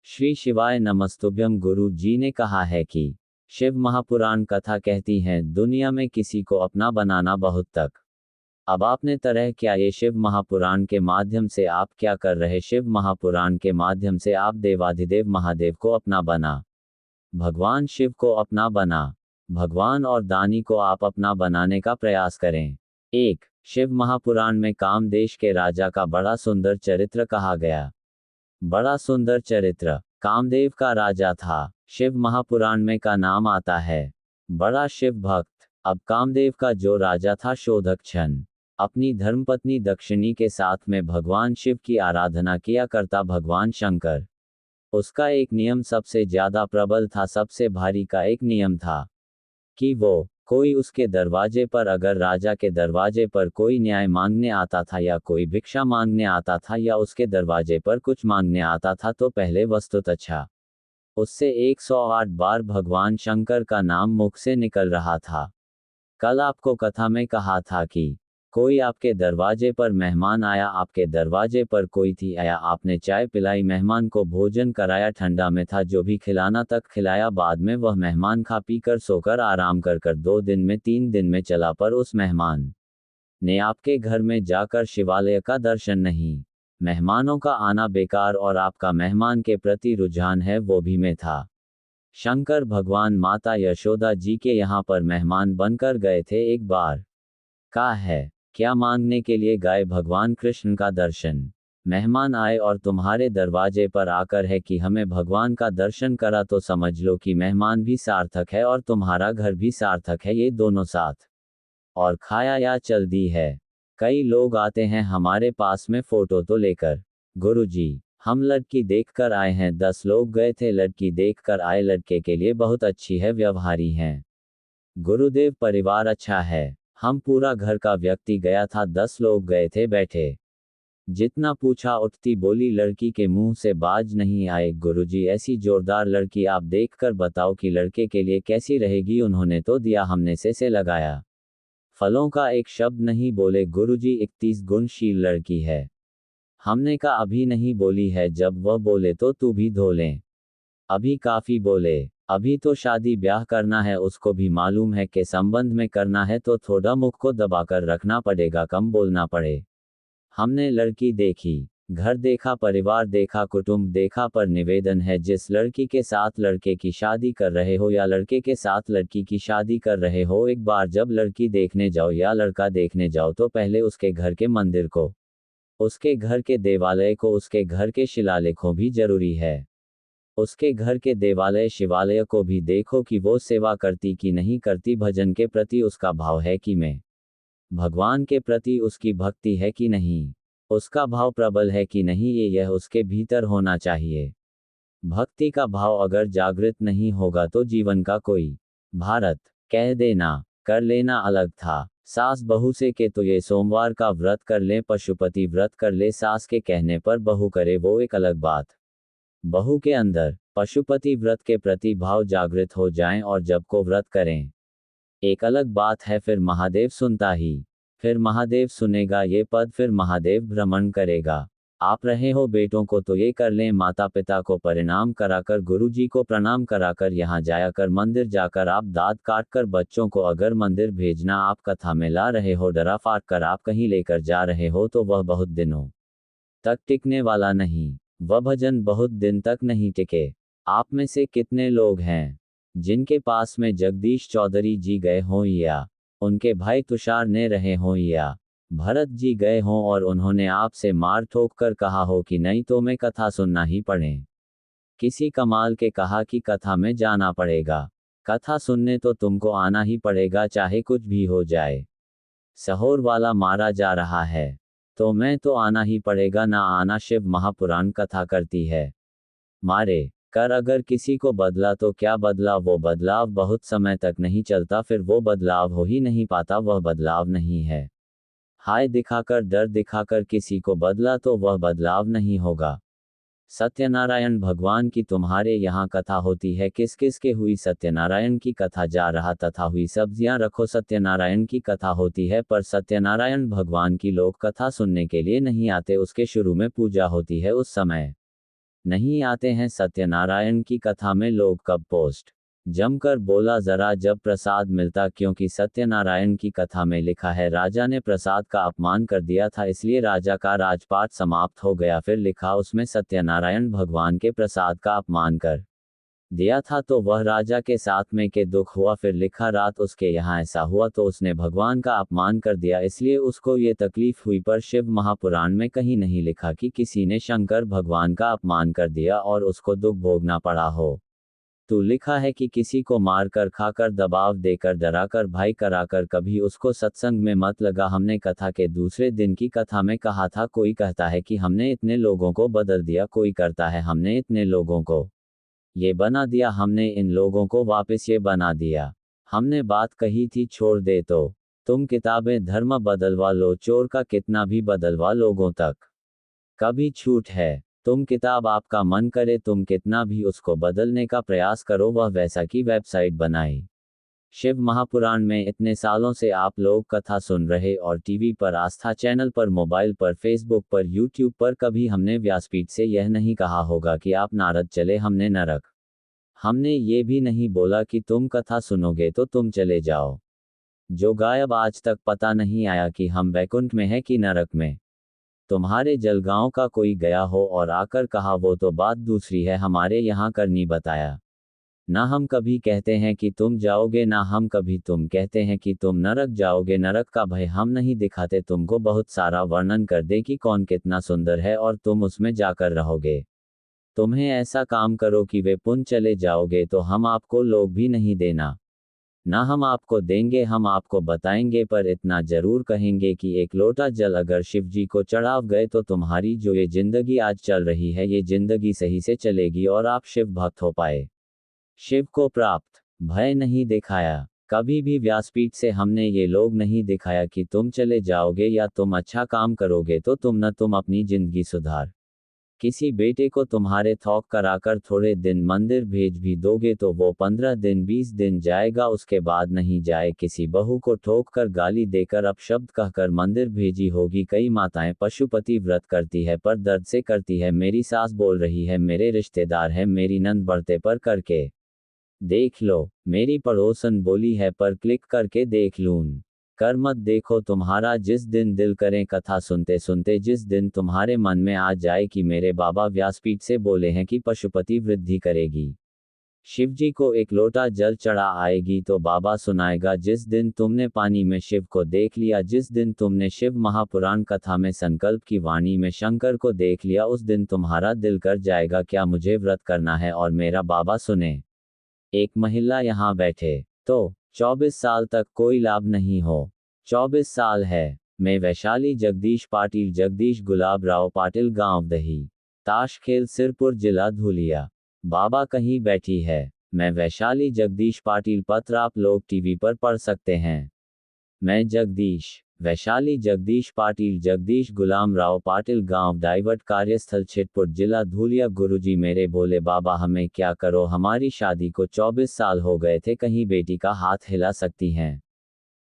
श्री शिवाय नमस्तुभ्यम। गुरु जी ने कहा है कि शिव महापुराण कथा कहती है दुनिया में किसी को अपना बनाना बहुत तक। अब आपने तरह क्या ये शिव महापुराण के माध्यम से आप क्या कर रहे? शिव महापुराण के माध्यम से आप देवाधिदेव महादेव को अपना बना, भगवान शिव को अपना बना, भगवान और दानी को आप अपना बनाने का प्रयास करें। एक शिव महापुराण में कामदेश के राजा का बड़ा सुंदर चरित्र कहा गया। बड़ा सुंदर चरित्र कामदेव का राजा था। शिव महापुराण में का नाम आता है बड़ा शिव भक्त। अब कामदेव का जो राजा था शोधकछन अपनी धर्मपत्नी दक्षिणी के साथ में भगवान शिव की आराधना किया करता। भगवान शंकर उसका एक नियम सबसे ज्यादा प्रबल था, सबसे भारी का एक नियम था कि वो कोई उसके दरवाजे पर, अगर राजा के दरवाजे पर कोई न्याय मांगने आता था या कोई भिक्षा मांगने आता था या उसके दरवाजे पर कुछ मांगने आता था तो पहले वस्तुतः उससे 108 बार भगवान शंकर का नाम मुख से निकल रहा था। कल आपको कथा में कहा था कि कोई आपके दरवाजे पर मेहमान आया, आपके दरवाजे पर कोई थी आया, आपने चाय पिलाई, मेहमान को भोजन कराया, ठंडा में था जो भी खिलाना तक खिलाया, बाद में वह मेहमान खा पी कर सोकर आराम कर 2 दिन में 3 दिन में चला, पर उस मेहमान ने आपके घर में जाकर शिवालय का दर्शन नहीं। मेहमानों का आना बेकार और आपका मेहमान के प्रति रुझान है वो भी में था। शंकर भगवान माता यशोदा जी के यहाँ पर मेहमान बनकर गए थे एक बार। का है क्या मांगने के लिए गए? भगवान कृष्ण का दर्शन। मेहमान आए और तुम्हारे दरवाजे पर आकर है कि हमें भगवान का दर्शन करा, तो समझ लो कि मेहमान भी सार्थक है और तुम्हारा घर भी सार्थक है, ये दोनों साथ। और खाया या चल दी है। कई लोग आते हैं हमारे पास में फोटो तो लेकर, गुरुजी हम लड़की देखकर आए हैं। 10 लोग गए थे, लड़की देखकर आए, लड़के के लिए बहुत अच्छी है, व्यवहारी हैं, गुरुदेव परिवार अच्छा है। हम पूरा घर का व्यक्ति गया था, 10 लोग गए थे, बैठे जितना पूछा उठती बोली, लड़की के मुंह से बाज नहीं आए। गुरुजी ऐसी जोरदार लड़की आप देखकर बताओ कि लड़के के लिए कैसी रहेगी? उन्होंने तो दिया, हमने से लगाया, फलों का एक शब्द नहीं बोले। गुरुजी 31 गुणशील लड़की है। हमने कहा अभी नहीं बोली है, जब वह बोले तो तू भी धो लें। अभी काफी बोले, अभी तो शादी ब्याह करना है, उसको भी मालूम है कि संबंध में करना है तो थोड़ा मुख को दबाकर रखना पड़ेगा, कम बोलना पड़े। हमने लड़की देखी, घर देखा, परिवार देखा, कुटुंब देखा, पर निवेदन है जिस लड़की के साथ लड़के की शादी कर रहे हो या लड़के के साथ लड़की की शादी कर रहे हो, एक बार जब लड़की देखने जाओ या लड़का देखने जाओ तो पहले उसके घर के मंदिर को, उसके घर के देवालय को, उसके घर के शिलालेखों भी जरूरी है। उसके घर के देवालय शिवालय को भी देखो कि वो सेवा करती कि नहीं करती, भजन के प्रति उसका भाव है कि मैं, भगवान के प्रति उसकी भक्ति है कि नहीं, उसका भाव प्रबल है कि नहीं, यह उसके भीतर होना चाहिए। भक्ति का भाव अगर जागृत नहीं होगा तो जीवन का कोई भारत कह देना कर लेना अलग था। सास बहू से के तो ये सोमवार का व्रत कर ले, पशुपति व्रत कर ले, सास के कहने पर बहू करे वो एक अलग बात। बहू के अंदर पशुपति व्रत के प्रति भाव जागृत हो जाएं और जब को व्रत करें एक अलग बात है। फिर महादेव सुनता ही, फिर महादेव सुनेगा ये पद, फिर महादेव भ्रमण करेगा। आप रहे हो बेटों को तो ये कर लें, माता पिता को परिणाम कराकर, गुरुजी को प्रणाम कराकर, यहाँ जाया कर, मंदिर जाकर आप दांत काट कर, बच्चों को अगर मंदिर भेजना आप कथा में ला रहे हो, डरा फाट कर आप कहीं लेकर जा रहे हो तो वह बहुत दिनों तक टिकने वाला नहीं, वह भजन बहुत दिन तक नहीं टिके। आप में से कितने लोग हैं जिनके पास में जगदीश चौधरी जी गए हों या उनके भाई तुषार ने रहे हों या भरत जी गए हों और उन्होंने आपसे मार ठोक कर कहा हो कि नहीं तो मैं कथा सुनना ही पड़े? किसी कमाल के कहा कि कथा में जाना पड़ेगा, कथा सुनने तो तुमको आना ही पड़ेगा चाहे कुछ भी हो जाए। सहोर वाला मारा जा रहा है तो मैं तो आना ही पड़ेगा, ना आना शिव महापुराण कथा करती है। मारे कर अगर किसी को बदला तो क्या बदला? वो बदलाव बहुत समय तक नहीं चलता, फिर वो बदलाव हो ही नहीं पाता, वह बदलाव नहीं है। हाय दिखाकर, डर दिखाकर किसी को बदला तो वह बदलाव नहीं होगा। सत्यनारायण भगवान की तुम्हारे यहाँ कथा होती है, किस किस के हुई? सत्यनारायण की कथा जा रहा तथा हुई सब्जियां रखो, सत्यनारायण की कथा होती है, पर सत्यनारायण भगवान की लोग कथा सुनने के लिए नहीं आते, उसके शुरू में पूजा होती है, उस समय नहीं आते हैं सत्यनारायण की कथा में लोग कब पोस्ट जमकर बोला जरा जब प्रसाद मिलता, क्योंकि सत्यनारायण की कथा में लिखा है राजा ने प्रसाद का अपमान कर दिया था इसलिए राजा का राजपाट समाप्त हो गया। फिर लिखा उसमें सत्यनारायण भगवान के प्रसाद का अपमान कर दिया था तो वह राजा के साथ में के दुख हुआ। फिर लिखा रात उसके यहाँ ऐसा हुआ तो उसने भगवान का अपमान कर दिया इसलिए उसको ये तकलीफ हुई। पर शिव महापुराण में कहीं नहीं लिखा कि किसी ने शंकर भगवान का अपमान कर दिया और उसको दुख भोगना पड़ा हो। तो लिखा है कि किसी को मारकर खाकर दबाव देकर डराकर भाई कराकर कभी उसको सत्संग में मत लगा। हमने कथा के दूसरे दिन की कथा में कहा था कोई कहता है कि हमने इतने लोगों को बदल दिया, कोई करता है हमने इतने लोगों को ये बना दिया, हमने इन लोगों को वापस ये बना दिया। हमने बात कही थी छोड़ दे तो तुम किताबें धर्म बदलवा लो, चोर का कितना भी बदलवा लोगों तक कभी छूट है। तुम किताब आपका मन करे तुम कितना भी उसको बदलने का प्रयास करो, वह वैसा की वेबसाइट बनाई। शिव महापुराण में इतने सालों से आप लोग कथा सुन रहे और टीवी पर, आस्था चैनल पर, मोबाइल पर, फेसबुक पर, यूट्यूब पर, कभी हमने व्यासपीठ से यह नहीं कहा होगा कि आप नारद चले हमने नरक। हमने ये भी नहीं बोला कि तुम कथा सुनोगे तो तुम चले जाओ। जो गायब आज तक पता नहीं आया कि हम वैकुंठ में है कि नरक में। तुम्हारे जलगांव का कोई गया हो और आकर कहा वो तो बात दूसरी है, हमारे यहाँ करनी बताया। ना हम कभी कहते हैं कि तुम जाओगे, ना हम कभी तुम कहते हैं कि तुम नरक जाओगे। नरक का भय हम नहीं दिखाते, तुमको बहुत सारा वर्णन कर दे कि कौन कितना सुंदर है और तुम उसमें जाकर रहोगे। तुम्हें ऐसा काम करो कि वे पुण्य चले जाओगे तो हम आपको लोग भी नहीं देना, ना हम आपको देंगे, हम आपको बताएंगे। पर इतना जरूर कहेंगे कि एक लोटा जल अगर शिव जी को चढ़ाव गए तो तुम्हारी जो ये जिंदगी आज चल रही है ये जिंदगी सही से चलेगी और आप शिव भक्त हो पाए। शिव को प्राप्त भय नहीं दिखाया कभी भी व्यासपीठ से, हमने ये लोग नहीं दिखाया कि तुम चले जाओगे या तुम अच्छा काम करोगे तो तुम अपनी जिंदगी सुधार। किसी बेटे को तुम्हारे थौक कराकर थोड़े दिन मंदिर भेज भी दोगे तो वो 15 दिन 20 दिन जाएगा, उसके बाद नहीं जाए। किसी बहू को ठोक कर गाली देकर अपशब्द कहकर मंदिर भेजी होगी। कई माताएं पशुपति व्रत करती है पर दर्द से करती है। मेरी सास बोल रही है मेरे रिश्तेदार है, मेरी नंद बढ़ते पर करके देख लो, मेरी पड़ोसन बोली है पर क्लिक करके देख लून। कर मत देखो, तुम्हारा जिस दिन दिल करे कथा सुनते सुनते जिस दिन तुम्हारे मन में आ जाए कि मेरे बाबा व्यासपीठ से बोले हैं कि पशुपति वृद्धि करेगी, शिवजी को एक लोटा जल चढ़ा आएगी तो बाबा सुनाएगा। जिस दिन तुमने पानी में शिव को देख लिया, जिस दिन तुमने शिव महापुराण कथा में संकल्प की वाणी में शंकर को देख लिया, उस दिन तुम्हारा दिल कर जाएगा क्या मुझे व्रत करना है और मेरा बाबा सुने। एक महिला यहाँ बैठे तो 24 साल तक कोई लाभ नहीं हो। 24 साल है। मैं वैशाली जगदीश पाटिल, जगदीश गुलाब राव पाटिल, गांव दही ताशखेल, सिरपुर जिला धुलिया। बाबा कहीं बैठी है। मैं वैशाली जगदीश पाटिल, पत्र आप लोग टीवी पर पढ़ सकते हैं। मैं जगदीश वैशाली जगदीश पाटिल, जगदीश गुलाम राव पाटिल, गांव डाइवर्ट, कार्यस्थल छिटपुर, जिला धुलिया। गुरुजी मेरे भोले बाबा हमें क्या करो, हमारी शादी को 24 साल हो गए थे, कहीं बेटी का हाथ हिला सकती हैं।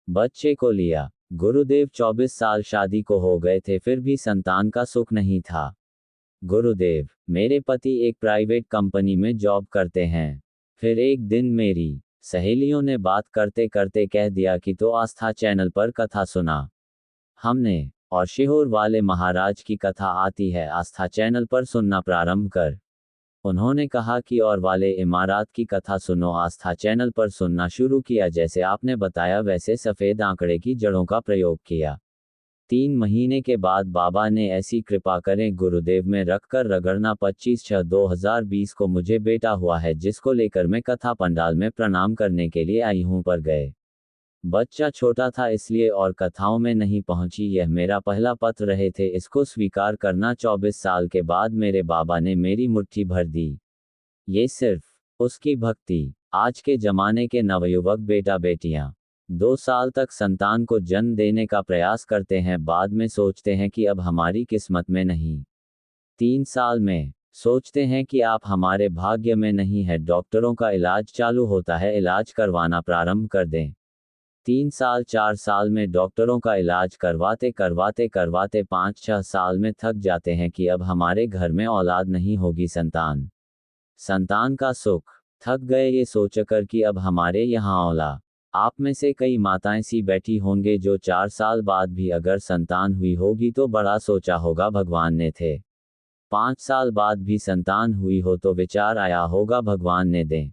बच्चे को लिया गुरुदेव, 24 साल शादी को हो गए थे फिर भी संतान का सुख नहीं था। गुरुदेव मेरे पति एक प्राइवेट कंपनी में जॉब करते हैं। फिर एक दिन मेरी सहेलियों ने बात करते करते कह दिया कि तो आस्था चैनल पर कथा सुना हमने, और शिहोर वाले महाराज की कथा आती है आस्था चैनल पर, सुनना प्रारंभ कर। उन्होंने कहा कि और वाले इमारात की कथा सुनो। आस्था चैनल पर सुनना शुरू किया, जैसे आपने बताया वैसे सफ़ेद आंकड़े की जड़ों का प्रयोग किया। 3 महीने के बाद बाबा ने ऐसी कृपा करें गुरुदेव में रखकर रगड़ना 25/6/2020 को मुझे बेटा हुआ है, जिसको लेकर मैं कथा पंडाल में प्रणाम करने के लिए आई हूं पर गए बच्चा छोटा था इसलिए और कथाओं में नहीं पहुंची। यह मेरा पहला पत्र रहे थे, इसको स्वीकार करना 24 साल के बाद मेरे बाबा ने मेरी मुट्ठी भर दी। ये सिर्फ उसकी भक्ति। आज के जमाने के नवयुवक बेटा बेटियां 2 साल तक संतान को जन्म देने का प्रयास करते हैं, बाद में सोचते हैं कि अब हमारी किस्मत में नहीं। 3 साल में सोचते हैं कि आप हमारे भाग्य में नहीं है। डॉक्टरों का इलाज चालू होता है, इलाज करवाना प्रारंभ कर दें। 3 साल 4 साल में डॉक्टरों का इलाज करवाते करवाते करवाते 5-6 साल में थक जाते हैं कि अब हमारे घर में औलाद नहीं होगी, संतान का सुख। थक गए ये सोचकर कि अब हमारे यहाँ औला। आप में से कई माताएं सी बैठी होंगे जो 4 साल बाद भी अगर संतान हुई होगी तो बड़ा सोचा होगा भगवान ने थे। 5 साल बाद भी संतान हुई हो तो विचार आया होगा भगवान ने दें।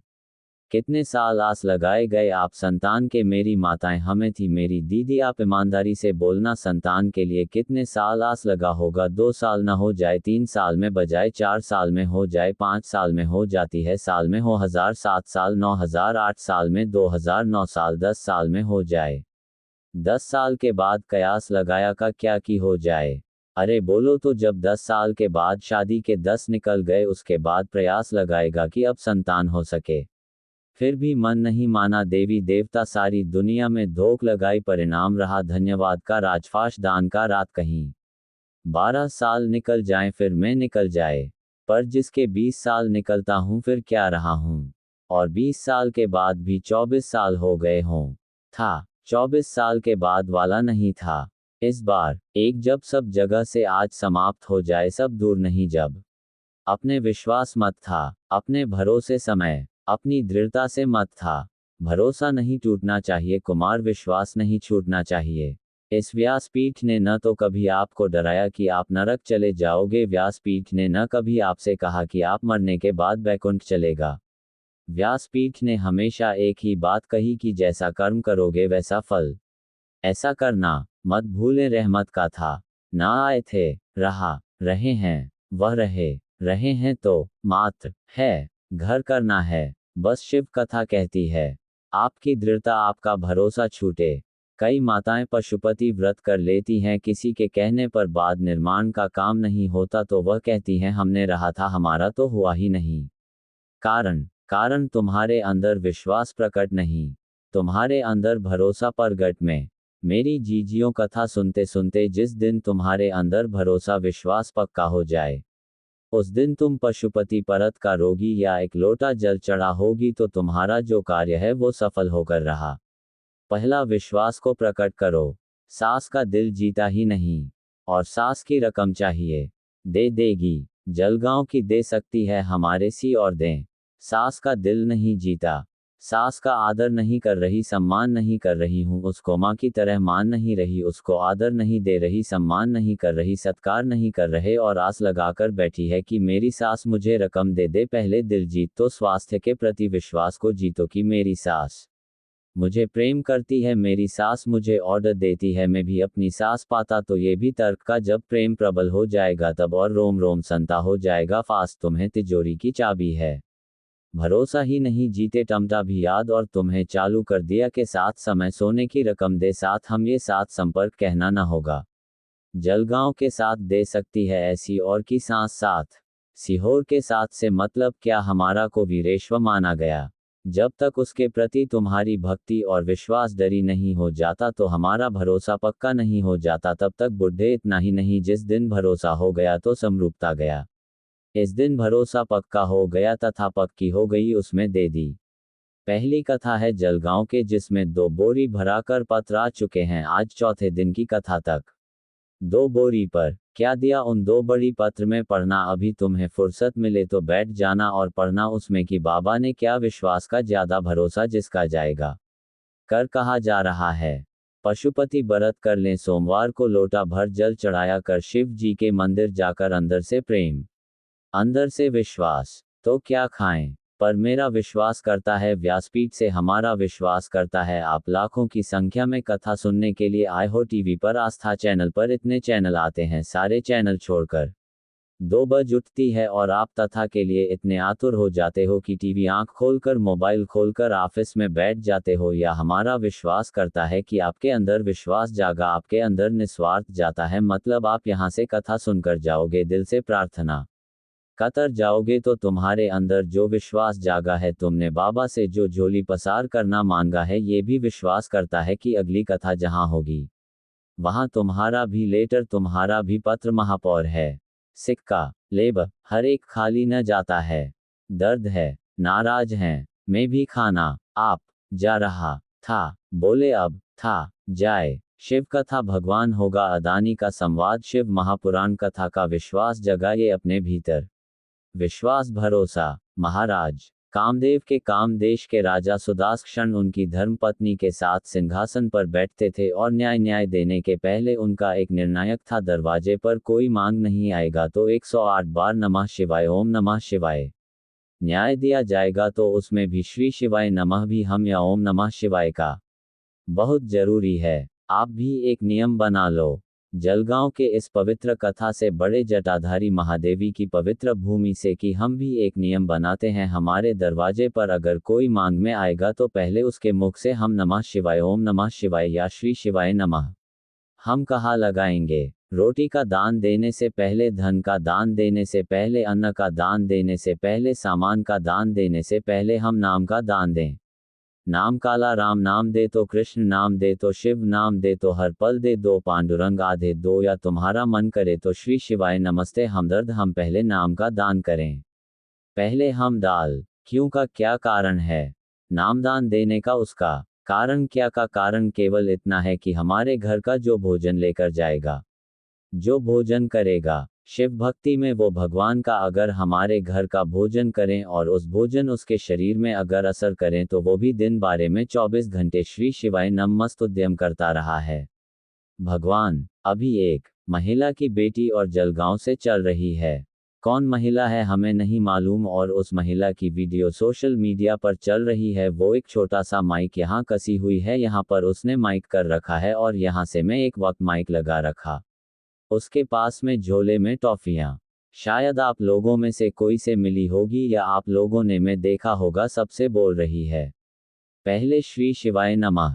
कितने साल आस लगाए गए आप संतान के, मेरी माताएं हमें थी मेरी दीदी, आप ईमानदारी से बोलना संतान के लिए कितने साल आस लगा होगा। 2 साल न हो जाए 3 साल में, बजाय 4 साल में हो जाए 5 साल में, हो जाती है साल में, हो 1007 साल, 9008 साल में, 2009 साल, 10 साल में हो जाए। 10 साल के बाद कयास लगाया का क्या की हो जाए। अरे बोलो तो जब 10 साल के बाद शादी के 10 निकल गए उसके बाद प्रयास लगाएगा कि अब संतान हो सके। फिर भी मन नहीं माना, देवी देवता सारी दुनिया में धोख लगाई, परिणाम रहा धन्यवाद का राजफाश दान का रात कहीं। 12 साल निकल जाएं फिर मैं निकल जाए, पर जिसके 20 साल निकलता हूं फिर क्या रहा हूं। और 20 साल के बाद भी 24 साल हो गए हों, था 24 साल के बाद वाला नहीं था। इस बार एक जब सब जगह से आज समाप्त हो जाए, सब दूर नहीं जब। अपने विश्वास मत था, अपने भरोसे समय, अपनी दृढ़ता से मत था। भरोसा नहीं टूटना चाहिए कुमार, विश्वास नहीं छूटना चाहिए। इस व्यासपीठ ने न तो कभी आपको डराया कि आप नरक चले जाओगे, व्यासपीठ ने न कभी आपसे कहा कि आप मरने के बाद बैकुंठ चलेगा। व्यासपीठ ने हमेशा एक ही बात कही कि जैसा कर्म करोगे वैसा फल। ऐसा करना मत भूलें, रहमत का था। ना आए थे, रहे हैं, वह रहे हैं तो मात्र है, घर करना है, बस शिव कथा कहती है। आपकी दृढ़ता, आपका भरोसा छूटे। कई माताएं पशुपति व्रत कर लेती हैं, किसी के कहने पर बाद निर्माण का काम नहीं होता तो वह कहती हैं हमने रहा था, हमारा तो हुआ ही नहीं। कारण तुम्हारे अंदर विश्वास प्रकट नहीं, तुम्हारे अंदर भरोसा प्रगट में। मेरी जीजियों कथा सुनते सुनते जिस दिन तुम्हारे अंदर भरोसा विश्वास पक्का हो जाए, उस दिन तुम पशुपति परत का रोगी या एक लोटा जल चढ़ा होगी तो तुम्हारा जो कार्य है वो सफल होकर रहा। पहला विश्वास को प्रकट करो। सास का दिल जीता ही नहीं, और सास की रकम चाहिए, दे देगी। जलगांव की दे सकती है हमारे सी और दें। सास का दिल नहीं जीता, सास का आदर नहीं कर रही, सम्मान नहीं कर रही हूँ, उसको माँ की तरह मान नहीं रही, उसको आदर नहीं दे रही, सम्मान नहीं कर रही, सत्कार नहीं कर रहे, और आस लगाकर बैठी है कि मेरी सास मुझे रकम दे दे। पहले दिल जीत तो स्वास्थ्य के प्रति विश्वास को जीतो कि मेरी सास मुझे प्रेम करती है, मेरी सास मुझे ऑर्डर देती है, मैं भी अपनी सास पाता तो ये भी तर्क का। जब प्रेम प्रबल हो जाएगा तब और रोम रोम संता हो जाएगा। फास तुम्हें तिजोरी की चाबी है, भरोसा ही नहीं जीते टमटा भी याद, और तुम्हें चालू कर दिया के साथ समय सोने की रकम दे साथ, हम ये साथ संपर्क कहना ना होगा। जलगांव के साथ दे सकती है ऐसी और की सांस साथ, सीहोर के साथ से मतलब क्या, हमारा को वीरेश्वर माना गया। जब तक उसके प्रति तुम्हारी भक्ति और विश्वास डरी नहीं हो जाता तो हमारा भरोसा पक्का नहीं हो जाता। तब तक बुढ़े इतना ही नहीं, जिस दिन भरोसा हो गया तो समरूपता गया। इस दिन भरोसा पक्का हो गया तथा पक्की हो गई उसमें दे दी। पहली कथा है जलगांव के, जिसमें 2 बोरी भराकर पत्र आ चुके हैं आज चौथे दिन की कथा तक। 2 बोरी पर क्या दिया उन 2 बड़ी पत्र में, पढ़ना अभी तुम्हें फुर्सत मिले तो बैठ जाना और पढ़ना उसमें कि बाबा ने क्या विश्वास का ज्यादा भरोसा जिसका जाएगा कर कहा जा रहा है। पशुपति व्रत कर लें, सोमवार को लोटा भर जल चढ़ाया कर शिव जी के मंदिर जाकर अंदर से प्रेम, अंदर से विश्वास, तो क्या खाएं, पर मेरा विश्वास करता है। व्यासपीठ से हमारा विश्वास करता है। आप लाखों की संख्या में कथा सुनने के लिए आए हो। टीवी पर आस्था चैनल पर इतने चैनल आते हैं, सारे चैनल छोड़कर 2 बज उठती है और आप तथा के लिए इतने आतुर हो जाते हो कि टीवी आंख खोलकर, मोबाइल खोलकर ऑफिस में बैठ जाते हो। या हमारा विश्वास करता है कि आपके अंदर विश्वास जागा, आपके अंदर निस्वार्थ जाता है, मतलब आप यहां से कथा सुनकर जाओगे, दिल से प्रार्थना कतर जाओगे तो तुम्हारे अंदर जो विश्वास जागा है, तुमने बाबा से जो झोली पसार करना मांगा है, ये भी विश्वास करता है कि अगली कथा जहां होगी वहां तुम्हारा भी लेटर, तुम्हारा भी पत्र महापौर है। सिक्का लेब हर एक खाली न जाता है। दर्द है, नाराज हैं, मैं भी खाना आप जा रहा था, बोले अब था जाए। शिव कथा भगवान होगा अदानी का संवाद। शिव महापुराण कथा का विश्वास जगाइए अपने भीतर। विश्वास भरोसा। महाराज कामदेव के कामदेश के राजा सुदासक्षण उनकी धर्मपत्नी के साथ सिंहासन पर बैठते थे और न्याय देने के पहले उनका एक निर्णायक था, दरवाजे पर कोई मांग नहीं आएगा तो 108 बार नमः शिवाय ओम नमः शिवाय। न्याय दिया जाएगा तो उसमें भी श्री शिवाय नमः भी हम या ओम नमः शिवाय का बहुत जरूरी है। आप भी एक नियम बना लो। जलगांव के इस पवित्र कथा से बड़े जटाधारी महादेवी की पवित्र भूमि से कि हम भी एक नियम बनाते हैं, हमारे दरवाजे पर अगर कोई मांग में आएगा तो पहले उसके मुख से हम नमः शिवाय ओम नमः शिवाय या श्री शिवाय नमः हम कहा लगाएंगे। रोटी का दान देने से पहले, धन का दान देने से पहले, अन्न का दान देने से पहले, सामान का दान देने से पहले हम नाम का दान दें। नाम काला राम नाम दे तो कृष्ण नाम दे तो शिव नाम दे तो हर पल दे दो पांडुरंग आधे दो, या तुम्हारा मन करे तो श्री शिवाय नमस्ते हमदर्द। हम पहले नाम का दान करें। पहले हम दाल। क्यों का क्या कारण है नामदान देने का, उसका कारण क्या का कारण केवल इतना है कि हमारे घर का जो भोजन लेकर जाएगा, जो भोजन करेगा शिव भक्ति में, वो भगवान का अगर हमारे घर का भोजन करें और उस भोजन उसके शरीर में अगर असर करें तो वो भी दिन बारे में 24 घंटे श्री शिवाय नमस्त उद्यम करता रहा है। भगवान अभी एक महिला की बेटी और जलगांव से चल रही है। कौन महिला है हमें नहीं मालूम और उस महिला की वीडियो सोशल मीडिया पर चल रही है। वो एक छोटा सा माइक यहाँ कसी हुई है, यहाँ पर उसने माइक कर रखा है और यहाँ से मैं एक वक्त माइक लगा रखा। उसके पास में झोले में टॉफियाँ, शायद आप लोगों में से कोई से मिली होगी या आप लोगों ने मैं देखा होगा, सबसे बोल रही है पहले श्री शिवाय नमः।